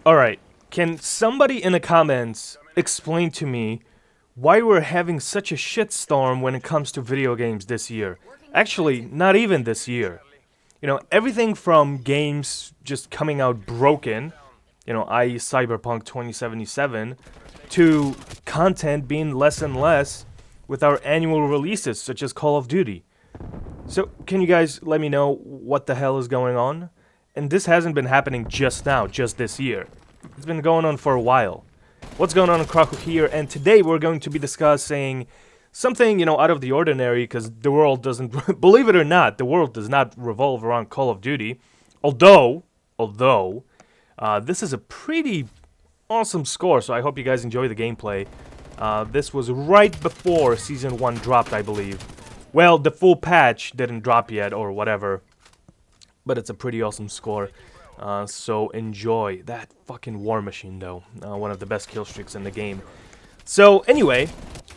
Alright, can somebody in the comments explain to me why we're having such a shitstorm when it comes to video games this year? Actually, not even this year. You know, everything from games just coming out broken, i.e. Cyberpunk 2077, to content being less and less with our annual releases, such as Call of Duty. So, can you guys let me know what the hell is going on? And this hasn't been happening just now, just this year. It's been going on for a while. What's going on in Krakow here? And today we're going to be discussing something, out of the ordinary, because the world doesn't, believe it or not, the world does not revolve around Call of Duty. Although, this is a pretty awesome score, so I hope you guys enjoy the gameplay. This was right before Season 1 dropped, I believe. Well, the full patch didn't drop yet, or whatever. But it's a pretty awesome score. So enjoy that fucking War Machine, though. One of the best kill streaks in the game. So anyway,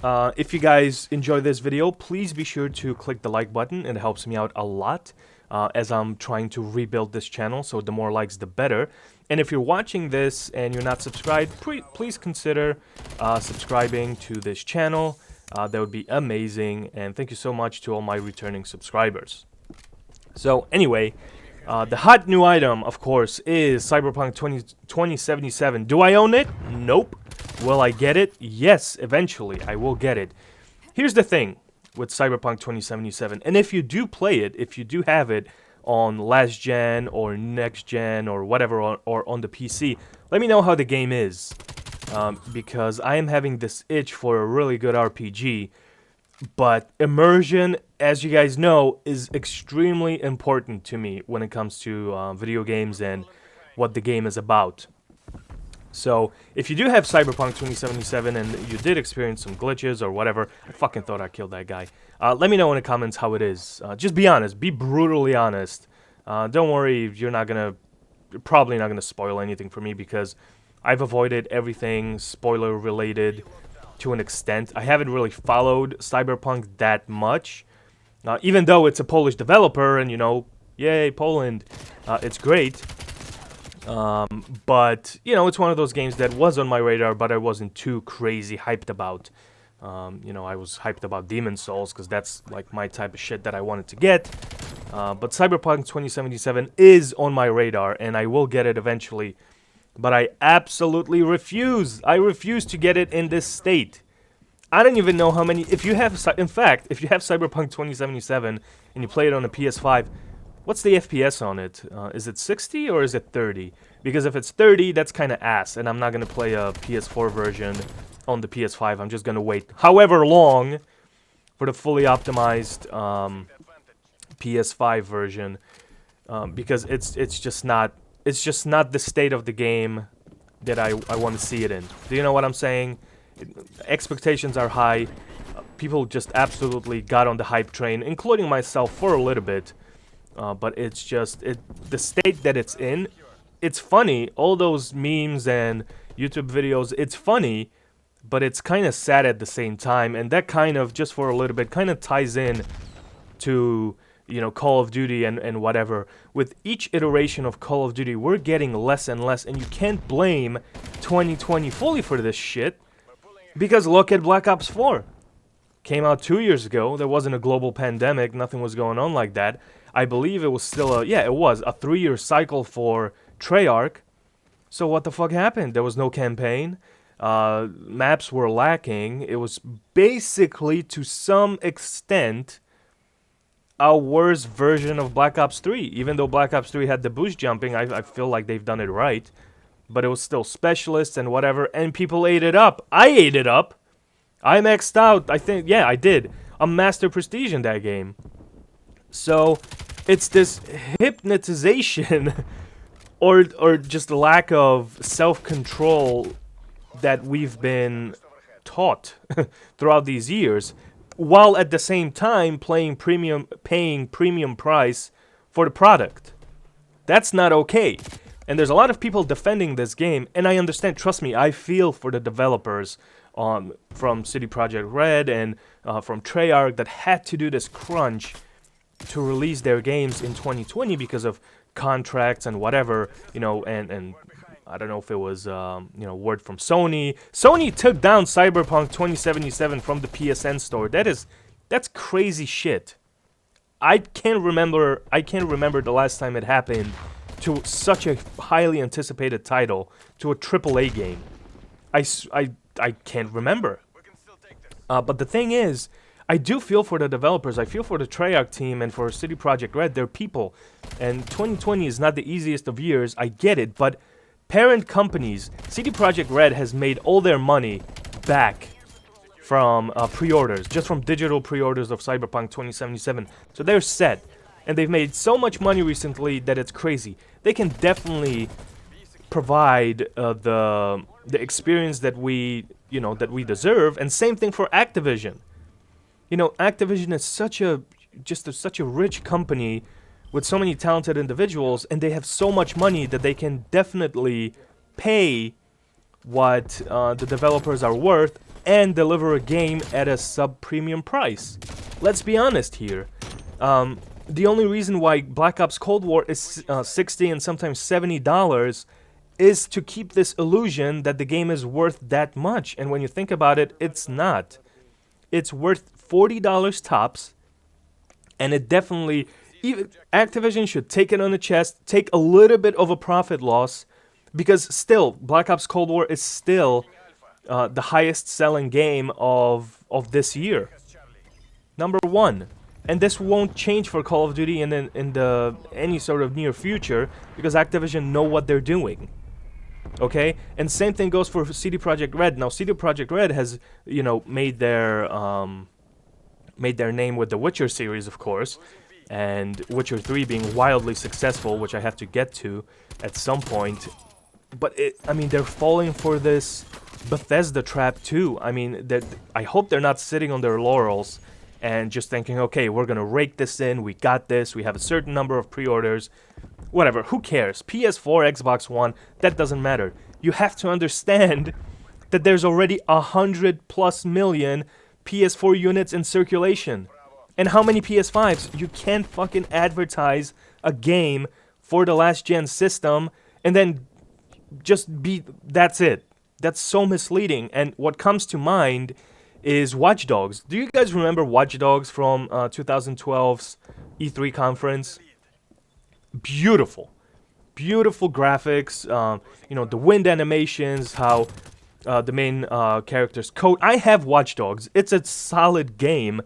if you guys enjoy this video, please be sure to click the like button. It helps me out a lot as I'm trying to rebuild this channel. So the more likes, the better. And if you're watching this and you're not subscribed, please consider subscribing to this channel. That would be amazing. And thank you so much to all my returning subscribers. So anyway, the hot new item, of course, is Cyberpunk 2077. Do I own it? Nope. Will I get it? Yes, eventually I will get it. Here's the thing with Cyberpunk 2077, and if you do play it, if you do have it on last gen or next gen or whatever, or on the PC, let me know how the game is, because I am having this itch for a really good RPG. But immersion, as you guys know, is extremely important to me when it comes to video games and what the game is about. So, if you do have Cyberpunk 2077 and you did experience some glitches or whatever, I fucking thought I killed that guy. Let me know in the comments how it is. Just be honest. Be brutally honest. Don't worry, you're probably not gonna spoil anything for me, because I've avoided everything spoiler related to an extent. I haven't really followed Cyberpunk that much, even though it's a Polish developer, and yay Poland, it's great. But it's one of those games that was on my radar, but I wasn't too crazy hyped about. I was hyped about Demon's Souls because that's like my type of shit that I wanted to get. But Cyberpunk 2077 is on my radar, and I will get it eventually. But I absolutely refuse. I refuse to get it in this state. I don't even know how many. In fact, if you have Cyberpunk 2077 and you play it on a PS5, what's the FPS on it? Is it 60 or is it 30? Because if it's 30, that's kind of ass, and I'm not going to play a PS4 version on the PS5. I'm just going to wait however long for the fully optimized PS5 version, because it's just not the state of the game that I want to see it in. Do you know what I'm saying? Expectations are high. People just absolutely got on the hype train, including myself for a little bit. But it's just the state that it's in. It's funny, all those memes and YouTube videos. It's funny, but it's kind of sad at the same time. And that kind of, just for a little bit, kind of ties in to Call of Duty and whatever. With each iteration of Call of Duty, we're getting less and less, and you can't blame 2020 fully for this shit, because look at Black Ops 4. Came out 2 years ago. There wasn't a global pandemic. Nothing was going on like that. I believe it was still it was a 3-year cycle for Treyarch. So what the fuck happened? There was no campaign. Maps were lacking. It was basically, to some extent, a worse version of Black Ops 3. Even though Black Ops 3 had the boost jumping, I feel like they've done it right. But it was still specialists and whatever, and people ate it up. I ate it up. I maxed out, I think, I did. A Master Prestige in that game. So, it's this hypnotization or just lack of self-control that we've been taught throughout these years, while at the same time paying premium price for the product. That's not okay. And there's a lot of people defending this game, and I understand, trust me, I feel for the developers from CD Projekt Red and from Treyarch that had to do this crunch to release their games in 2020 because of contracts and whatever, and I don't know if it was word from Sony. Sony took down Cyberpunk 2077 from the PSN store. That's crazy shit. I can't remember the last time it happened to such a highly anticipated title, to a AAA game. I can't remember. But the thing is, I do feel for the developers. I feel for the Treyarch team and for CD Projekt Red. They're people. And 2020 is not the easiest of years. I get it. But parent companies, CD Projekt Red has made all their money back from pre-orders, just from digital pre-orders of Cyberpunk 2077. So they're set. And they've made so much money recently that it's crazy. They can definitely provide the experience that we deserve. And same thing for Activision. Activision is such a rich company with so many talented individuals, and they have so much money that they can definitely pay what the developers are worth and deliver a game at a sub-premium price. Let's be honest here. The only reason why Black Ops Cold War is $60 and sometimes $70 is to keep this illusion that the game is worth that much. And when you think about it, it's not. It's worth $40 tops, and it definitely, even Activision should take it on the chest, take a little bit of a profit loss, because still, Black Ops Cold War is still the highest selling game of this year. Number one. And this won't change for Call of Duty in the any sort of near future, because Activision know what they're doing. Okay, and same thing goes for CD Projekt Red. Now, CD Projekt Red has made their name with the Witcher series, of course, and Witcher 3 being wildly successful, which I have to get to at some point. But they're falling for this Bethesda trap too. I hope they're not sitting on their laurels and just thinking, okay, we're gonna rake this in, we got this, we have a certain number of pre-orders, whatever, who cares? PS4, Xbox One, that doesn't matter. You have to understand that there's already 100+ million PS4 units in circulation. And how many PS5s? You can't fucking advertise a game for the last gen system and then that's it. That's so misleading. And what comes to mind is Watch Dogs. Do you guys remember Watch Dogs from 2012's E3 conference? Beautiful graphics, the wind animations, how the main character's coat. I have Watch Dogs. It's a solid game,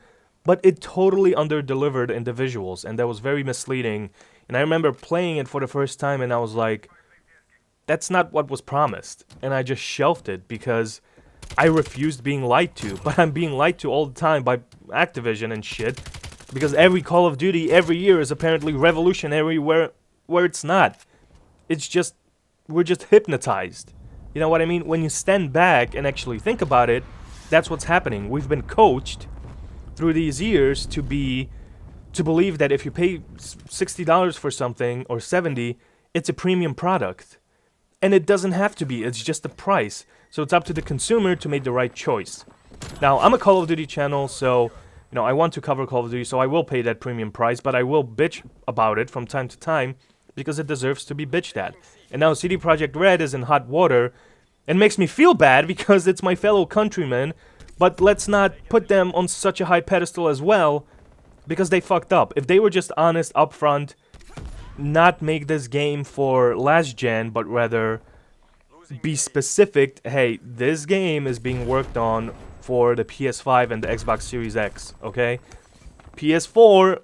but it totally under-delivered in the visuals, and that was very misleading. And I remember playing it for the first time, and I was like, that's not what was promised. And I just shelved it because I refused being lied to. But I'm being lied to all the time by Activision and shit, because every Call of Duty every year is apparently revolutionary where it's not. It's just, we're just hypnotized. You know what I mean? When you stand back and actually think about it, that's what's happening. We've been coached through these years to believe that if you pay $60 for something or $70, it's a premium product. And it doesn't have to be. It's just the price. So it's up to the consumer to make the right choice. Now, I'm a Call of Duty channel, so I want to cover Call of Duty, so I will pay that premium price, but I will bitch about it from time to time because it deserves to be bitched at. And now CD Projekt Red is in hot water, and makes me feel bad because it's my fellow countrymen, but let's not put them on such a high pedestal as well, because they fucked up. If they were just honest upfront, not make this game for last gen, but rather be specific, hey, this game is being worked on for the PS5 and the Xbox Series X, okay? PS4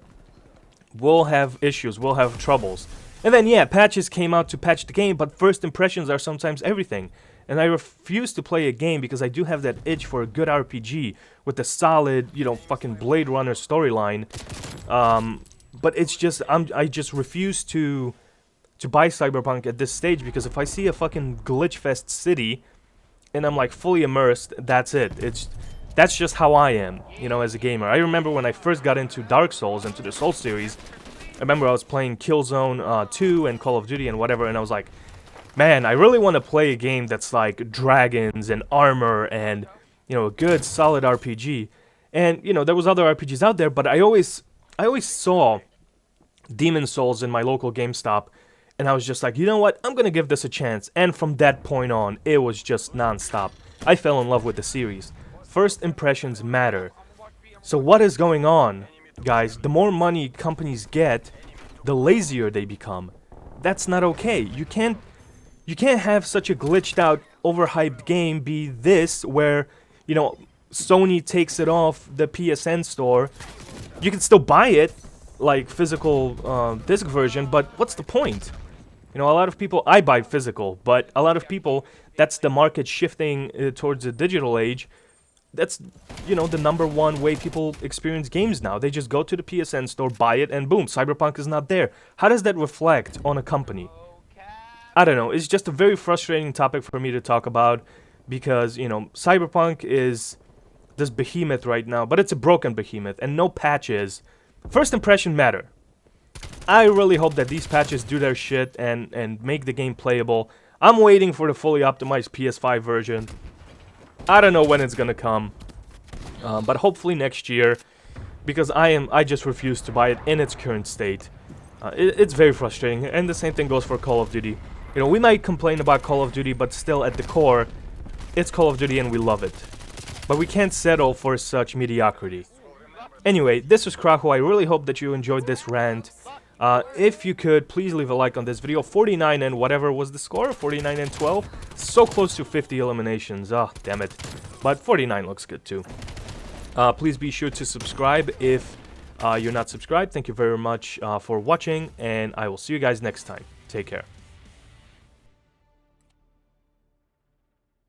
will have issues, will have troubles. And then, yeah, patches came out to patch the game, but first impressions are sometimes everything. And I refuse to play a game because I do have that itch for a good RPG with a solid, fucking Blade Runner storyline. But it's just, I just refuse to buy Cyberpunk at this stage, because if I see a fucking glitch-fest city and I'm like fully immersed, that's it. That's just how I am, as a gamer. I remember when I first got into Dark Souls, into the Souls series, I remember I was playing Killzone 2 and Call of Duty and whatever, and I was like, man, I really want to play a game that's like dragons and armor and, a good solid RPG. And, there was other RPGs out there, but I always saw Demon Souls in my local GameStop And I was just like, you know what? I'm gonna give this a chance. And from that point on, it was just non-stop. I fell in love with the series. First impressions matter. So what is going on, guys? The more money companies get, the lazier they become. That's not okay. You can't have such a glitched out, overhyped game be this where, you know, Sony takes it off the PSN store. You can still buy it, like physical disc version, but what's the point? You know, a lot of people, I buy physical, but a lot of people, that's the market shifting towards the digital age. That's, you know, the number one way people experience games now. They just go to the PSN store, buy it, and boom, Cyberpunk is not there. How does that reflect on a company? I don't know. It's just a very frustrating topic for me to talk about because, you know, Cyberpunk is this behemoth right now, but it's a broken behemoth and no patches. First impression matter. I really hope that these patches do their shit and make the game playable. I'm waiting for the fully optimized PS5 version. I don't know when it's gonna come, but hopefully next year, because I just refuse to buy it in its current state. It's very frustrating, and the same thing goes for Call of Duty. You know, we might complain about Call of Duty, but still at the core, it's Call of Duty and we love it. But we can't settle for such mediocrity. Anyway, this was Krahu. I really hope that you enjoyed this rant. If you could, please leave a like on this video. 49 and whatever was the score? 49 and 12? So close to 50 eliminations. Oh, damn it. But 49 looks good too. Please be sure to subscribe if you're not subscribed. Thank you very much for watching, and I will see you guys next time. Take care.